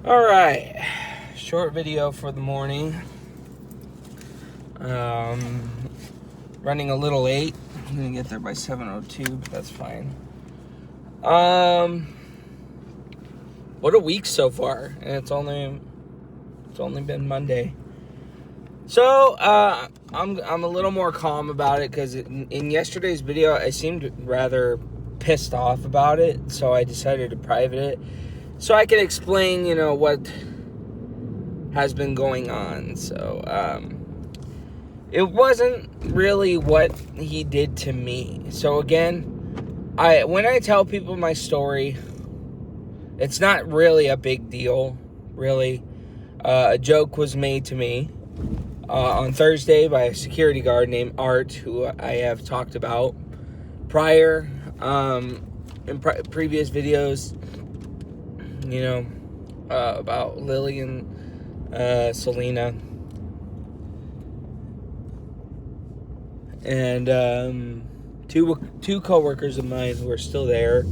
Alright, short video for the morning. Running a little late. I'm gonna get there by 7:02, but that's fine. What a week so far, and it's only been Monday. So I'm a little more calm about it because in yesterday's video I seemed rather pissed off about it, so I decided to private it so I can explain, what has been going on. So it wasn't really what he did to me. So again, when I tell people my story, it's not really a big deal, really. A joke was made to me on Thursday by a security guard named Art, who I have talked about prior in previous videos, about Lily and Selena. And two coworkers of mine who are still there.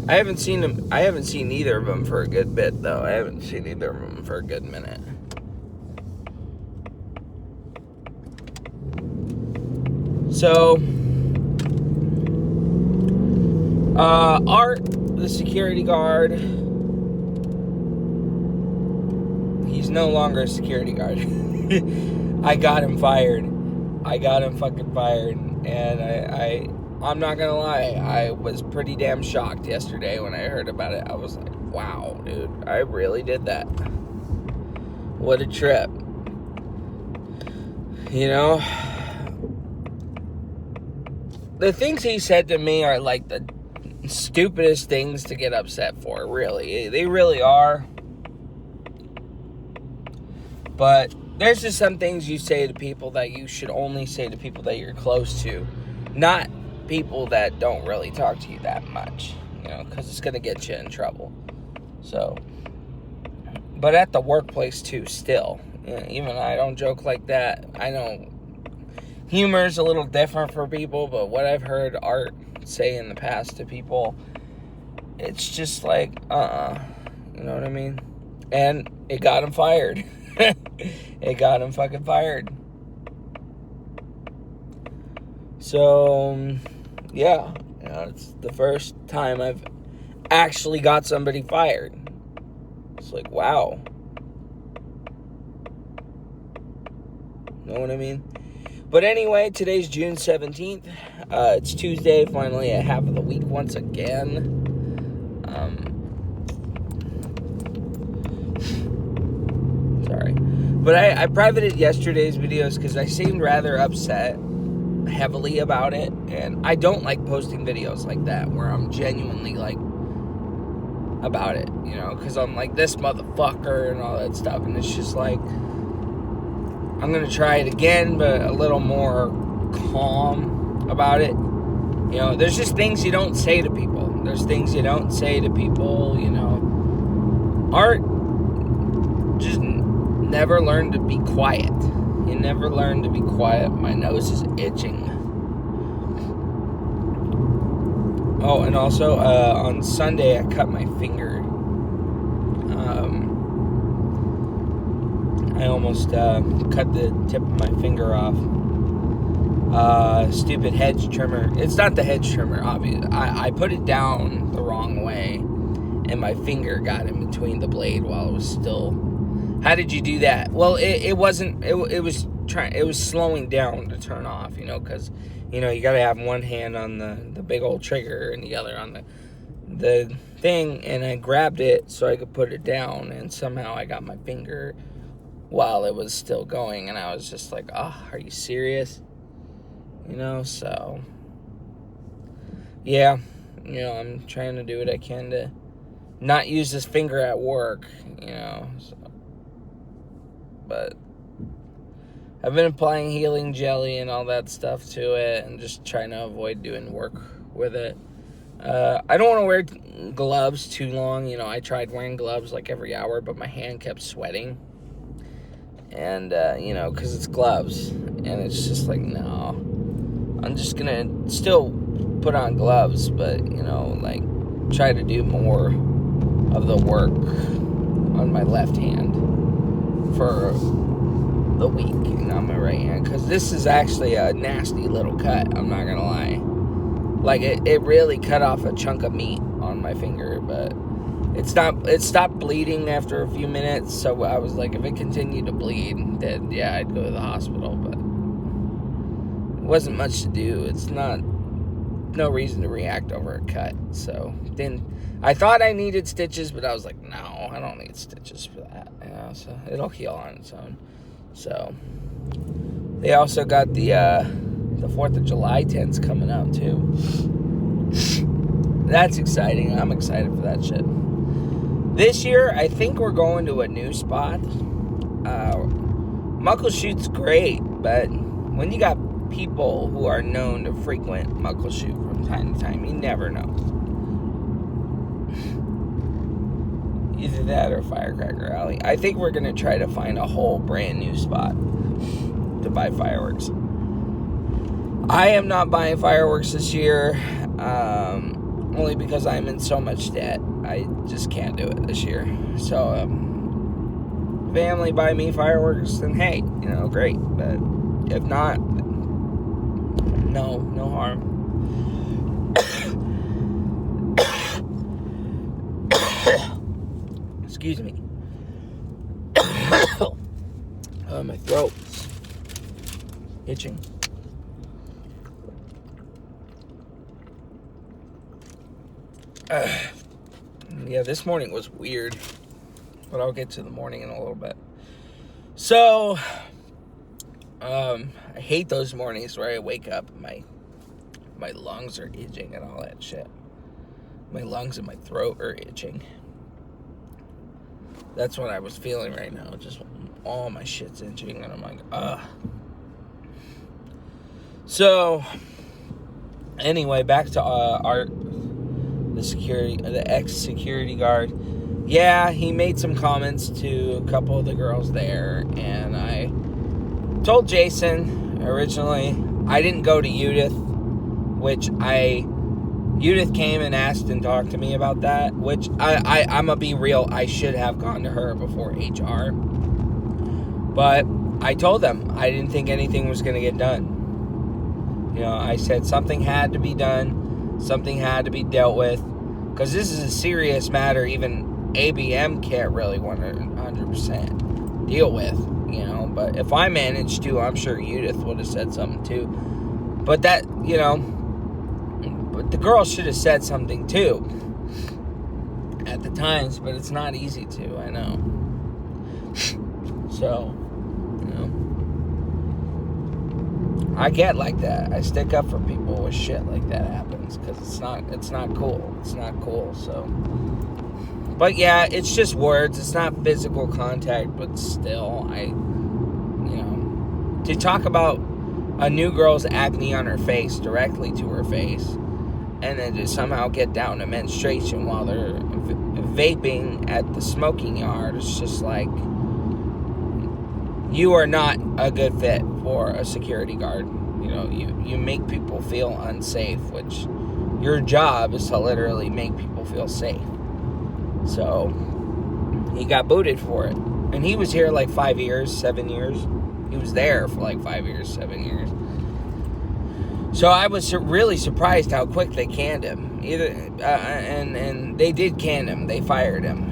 I haven't seen either of them for a good bit, though. I haven't seen either of them for a good minute. So, Art, the security guard, he's no longer a security guard. I got him fired. I got him fucking fired. And I'm not gonna lie, I was pretty damn shocked yesterday when I heard about it. I was like, wow, dude, I really did that. What a trip. The things he said to me are like the stupidest things to get upset for, really. They really are. But there's just some things you say to people that you should only say to people that you're close to. Not people that don't really talk to you that much, because it's going to get you in trouble. So, but at the workplace too, still. Even I don't joke like that. I know humor's a little different for people, but what I've heard Art say in the past to people, it's just like, you know what I mean? And it got him fired. It got him fucking fired. So, yeah, it's the first time I've actually got somebody fired. It's like, wow. Know what I mean? But anyway, today's June 17th. It's Tuesday, finally at half of the week once again. Sorry. But I privated yesterday's videos because I seemed rather upset heavily about it. And I don't like posting videos like that where I'm genuinely like about it, because I'm like this motherfucker and all that stuff. And it's just like, I'm going to try it again, but a little more calm about it. There's just things you don't say to people. There's things you don't say to people, Art just never learned to be quiet. He never learned to be quiet. My nose is itching. Oh, and also, on Sunday, I cut my finger. I almost cut the tip of my finger off. Stupid hedge trimmer. It's not the hedge trimmer, obviously. I put it down the wrong way, and my finger got in between the blade while it was still. How did you do that? Well, it wasn't. It was slowing down to turn off. Because you got to have one hand on the big old trigger and the other on the thing. And I grabbed it so I could put it down, and somehow I got my finger while it was still going, and I was just like, oh, are you serious? So, yeah, I'm trying to do what I can to not use this finger at work, so. But I've been applying healing jelly and all that stuff to it and just trying to avoid doing work with it. I don't want to wear gloves too long. I tried wearing gloves like every hour, but my hand kept sweating. And, because it's gloves. And it's just like, no. I'm just going to still put on gloves, but, try to do more of the work on my left hand for the week, and on my right hand, because this is actually a nasty little cut, I'm not gonna lie. Like, it really cut off a chunk of meat on my finger, but it stopped bleeding after a few minutes, so I was like, if it continued to bleed, then yeah, I'd go to the hospital, but it wasn't much to do. It's no reason to react over a cut. So then I thought I needed stitches, but I was like, no, I don't need stitches for that. So it'll heal on its own. So they also got the 4th of July tents coming out too. That's exciting. I'm excited for that shit. This year, I think we're going to a new spot. Muckleshoot's great, but when you got people who are known to frequent Muckleshoot from time to time, you never know. Either that or Firecracker Alley. I think we're going to try to find a whole brand new spot to buy fireworks. I am not buying fireworks this year, only because I'm in so much debt. I just can't do it this year. So, family buy me fireworks, then hey, great. But if not, no harm. Excuse me. My throat's itching. Yeah, this morning was weird, but I'll get to the morning in a little bit. So, I hate those mornings where I wake up and my lungs are itching and all that shit. My lungs and my throat are itching. That's what I was feeling right now. Just all my shit's itching, and I'm like, ugh. So, anyway, back to Art, the ex-security guard. Yeah, he made some comments to a couple of the girls there, and I told Jason originally I didn't go to Judith, Judith came and asked and talked to me about that, which I'm gonna be real, I should have gone to her before HR. But I told them I didn't think anything was gonna get done. I said something had to be done, something had to be dealt with, because this is a serious matter even ABM can't really 100% deal with, but if I managed to, I'm sure Judith would have said something too. But that, but the girl should have said something too at the times, but it's not easy to, I know. So, I get like that. I stick up for people with shit like that happens, because it's not cool. It's not cool, so. But yeah, it's just words. It's not physical contact, but still, to talk about a new girl's acne on her face directly to her face, and then to somehow get down to menstruation while they're vaping at the smoking yard, it's just like, you are not a good fit for a security guard. You make people feel unsafe, which your job is to literally make people feel safe. So, he got booted for it. And he was here like 5 years, 7 years. He was there for like 5 years, 7 years. So I was really surprised how quick they canned him. And they did can him. They fired him.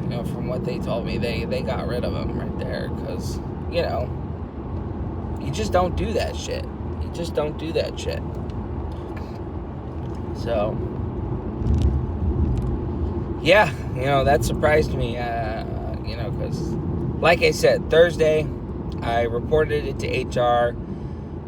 From what they told me, they got rid of him right there. Because, you just don't do that shit. You just don't do that shit. So, yeah, that surprised me, because, like I said, Thursday, I reported it to HR.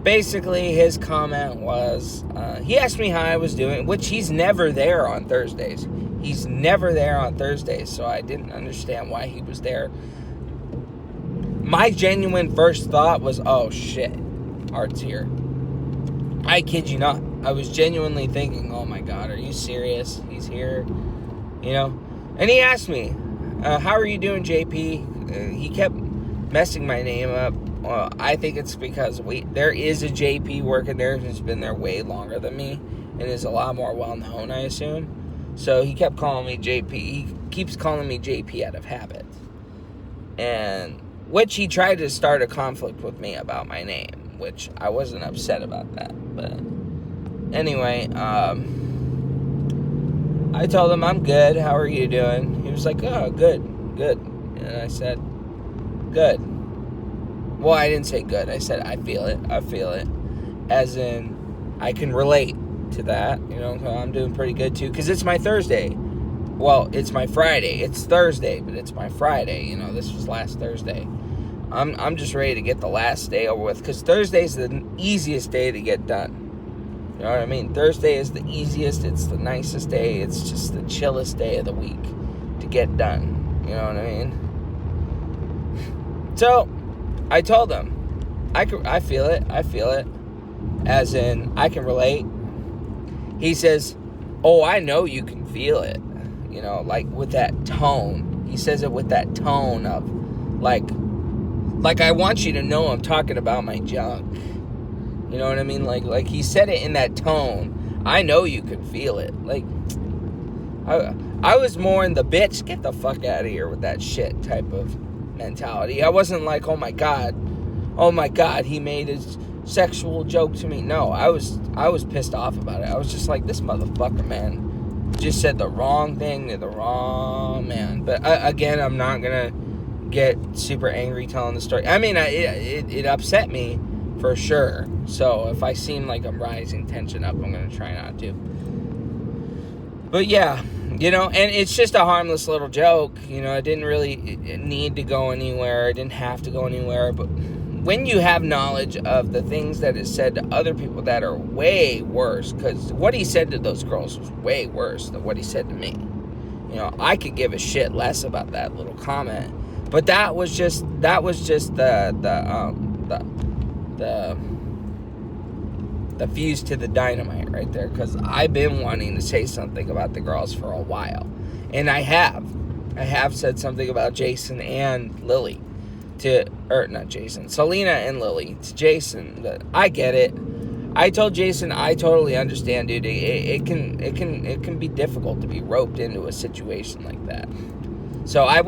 Basically, his comment was, he asked me how I was doing, which he's never there on Thursdays. He's never there on Thursdays, so I didn't understand why he was there. My genuine first thought was, oh shit, Art's here. I kid you not. I was genuinely thinking, oh my God, are you serious? He's here, And he asked me, how are you doing, JP? He kept messing my name up. Well, I think it's because there is a JP working there who's been there way longer than me and is a lot more well-known, I assume. So he kept calling me JP. He keeps calling me JP out of habit. And which he tried to start a conflict with me about my name, which I wasn't upset about that. But anyway, I told him, I'm good. How are you doing? He was like, oh, good. And I said, good. Well, I didn't say good. I said, I feel it. As in, I can relate to that. You know, I'm doing pretty good too. Because it's my Thursday. Well, it's my Friday. It's Thursday, but it's my Friday. You know, this was last Thursday. I'm just ready to get the last day over with. Because Thursday's the easiest day to get done. You know what I mean? Thursday is the easiest. It's the nicest day. It's just the chillest day of the week to get done. You know what I mean? So, I told him, I feel it. As in, I can relate. He says, oh, I know you can feel it. You know, like with that tone. He says it with that tone of, like I want you to know I'm talking about my junk. You know what I mean? Like he said it in that tone. I know you can feel it. Like, I was more in the bitch, get the fuck out of here with that shit type of mentality. I wasn't like, oh my god, he made his sexual joke to me. No, I was pissed off about it. I was just like, this motherfucker, man, just said the wrong thing to the wrong man. But again, I'm not gonna get super angry telling the story. I mean, it upset me for sure. So if I seem like I'm rising tension up, I'm gonna try not to. But yeah, you know, and it's just a harmless little joke. You know, it didn't really need to go anywhere. It didn't have to go anywhere. But when you have knowledge of the things that is said to other people that are way worse, because what he said to those girls was way worse than what he said to me. You know, I could give a shit less about that little comment. But that was just the fuse to the dynamite right there, because I've been wanting to say something about the girls for a while, and I have said something about Jason and Lily Selena and Lily to Jason. I get it. I told Jason, I totally understand, dude. It can be difficult to be roped into a situation like that. So I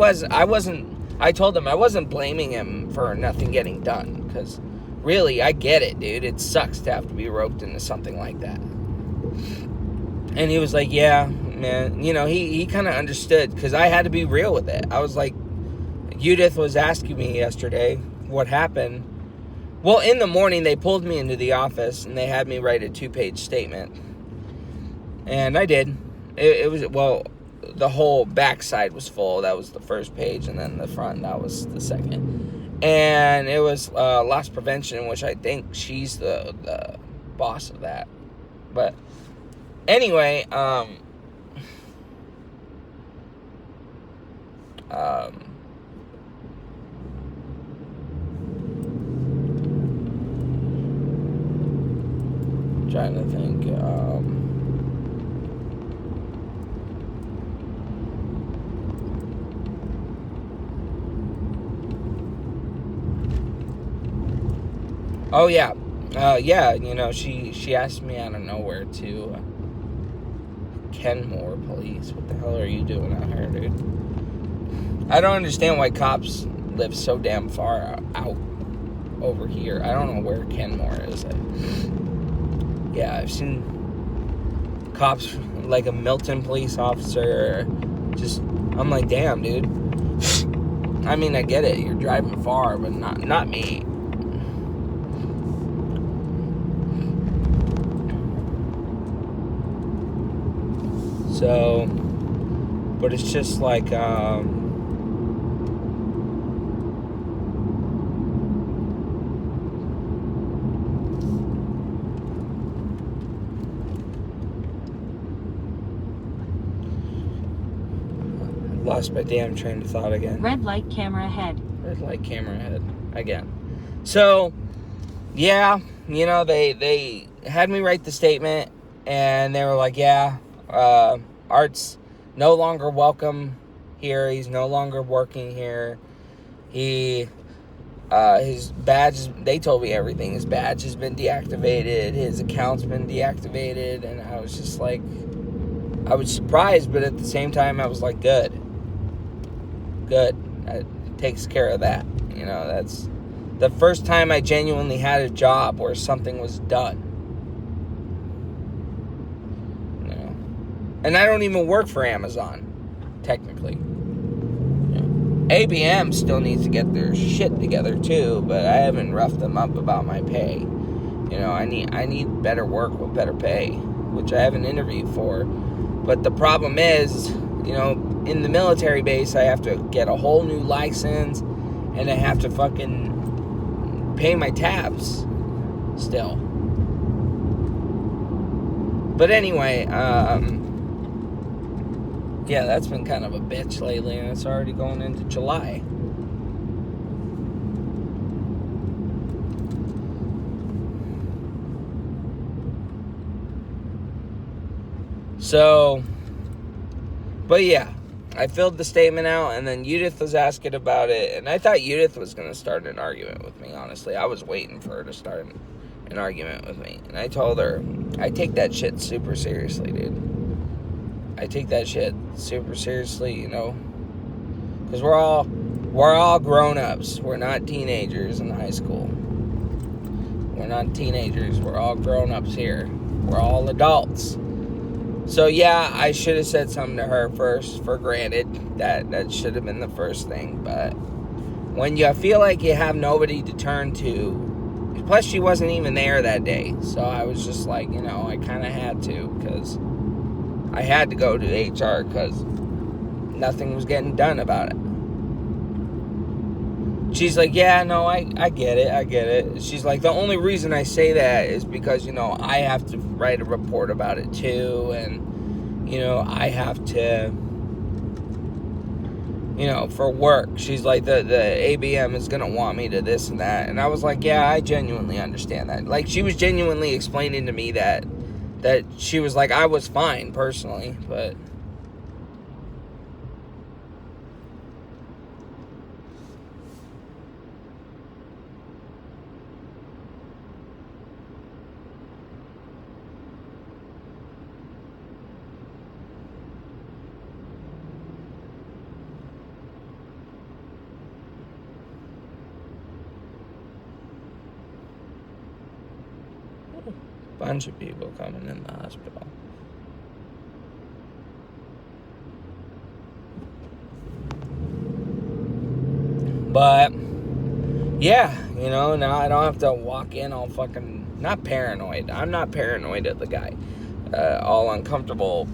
told him I wasn't blaming him for nothing getting done, because really, I get it, dude. It sucks to have to be roped into something like that. And he was like, yeah, man. You know, he kind of understood, because I had to be real with it. I was like, Judith was asking me yesterday what happened. Well, in the morning, they pulled me into the office, and they had me write a 2-page statement. And I did. It was, well, the whole backside was full. That was the first page, and then the front, that was the second. And it was loss prevention, which I think she's the boss of that. But anyway, trying to think. Oh, yeah. Yeah, you know, she asked me out of nowhere to Kenmore Police. What the hell are you doing out here, dude? I don't understand why cops live so damn far out over here. I don't know where Kenmore is. Yeah, I've seen cops, like a Milton police officer. Just, I'm like, damn, dude. I mean, I get it. You're driving far, but not me. So, but it's just like, lost my damn train of thought again. Red light, camera ahead. Red light, camera ahead again. So, yeah, you know, they had me write the statement, and they were like, yeah, Art's no longer welcome here. He's no longer working here. His badge, they told me everything. His badge has been deactivated. His account's been deactivated. And I was just like, I was surprised, but at the same time, I was like, good. takes care of that. You know, that's the first time I genuinely had a job where something was done. You know, and I don't even work for Amazon, technically. ABM still needs to get their shit together too, but I haven't roughed them up about my pay. You know, I need better work with better pay, which I haven't interviewed for. But the problem is, you know, in the military base, I have to get a whole new license, and I have to fucking pay my tabs still. But anyway, yeah, that's been kind of a bitch lately, and it's already going into July. So, but yeah, I filled the statement out, and then Judith was asking about it, and I thought Judith was going to start an argument with me, honestly. I was waiting for her to start an argument with me, and I told her, I take that shit super seriously, dude. I take that shit super seriously, you know, because we're all grown-ups. We're not teenagers in high school. We're not teenagers. We're all grown-ups here. We're all adults. So, yeah, I should have said something to her first, for granted. That should have been the first thing. But when you feel like you have nobody to turn to, plus she wasn't even there that day. So I was just like, you know, I kind of had to, because I had to go to HR because nothing was getting done about it. She's like, yeah, no, I get it. She's like, the only reason I say that is because, you know, I have to write a report about it too, and, you know, I have to, you know, for work. She's like, the ABM is going to want me to this and that. And I was like, yeah, I genuinely understand that. Like, she was genuinely explaining to me that she was like, I was fine personally, but a bunch of people coming in the hospital. But yeah, you know, now I don't have to walk in all fucking, not paranoid. I'm not paranoid of the guy. All uncomfortable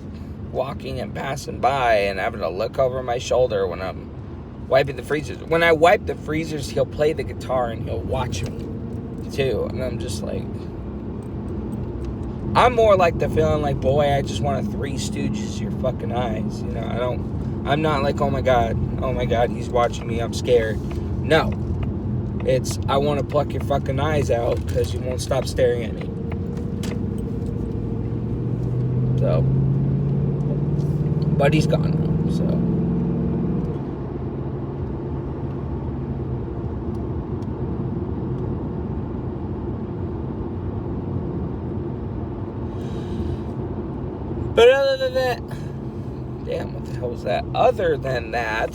walking and passing by and having to look over my shoulder when I'm wiping the freezers. When I wipe the freezers, he'll play the guitar and he'll watch me too. And I'm just like, I'm more like the feeling like, boy, I just want to Three Stooges your fucking eyes. You know, I'm not like, oh my God, he's watching me, I'm scared. No. It's, I want to pluck your fucking eyes out because you won't stop staring at me. So, but he's gone now, so. But other than that, damn, what the hell was that? Other than that,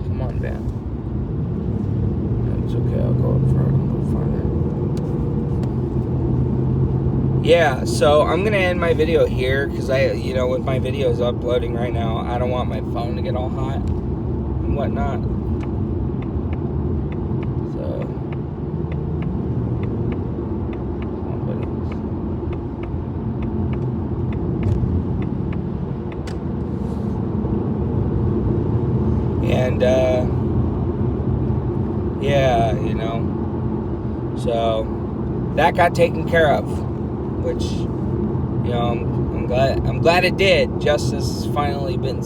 come on, man. It's okay, I'll go up front a little farther. Yeah, so I'm gonna end my video here because you know, with my videos uploading right now, I don't want my phone to get all hot and whatnot. So, and yeah, you know, so that got taken care of, which, you know, I'm glad it did. Justice has finally been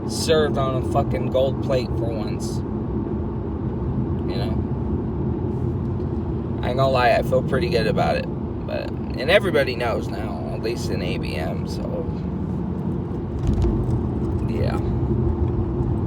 served on a fucking gold plate for once. You know, I ain't gonna lie, I feel pretty good about it. And everybody knows now, at least in ABM, so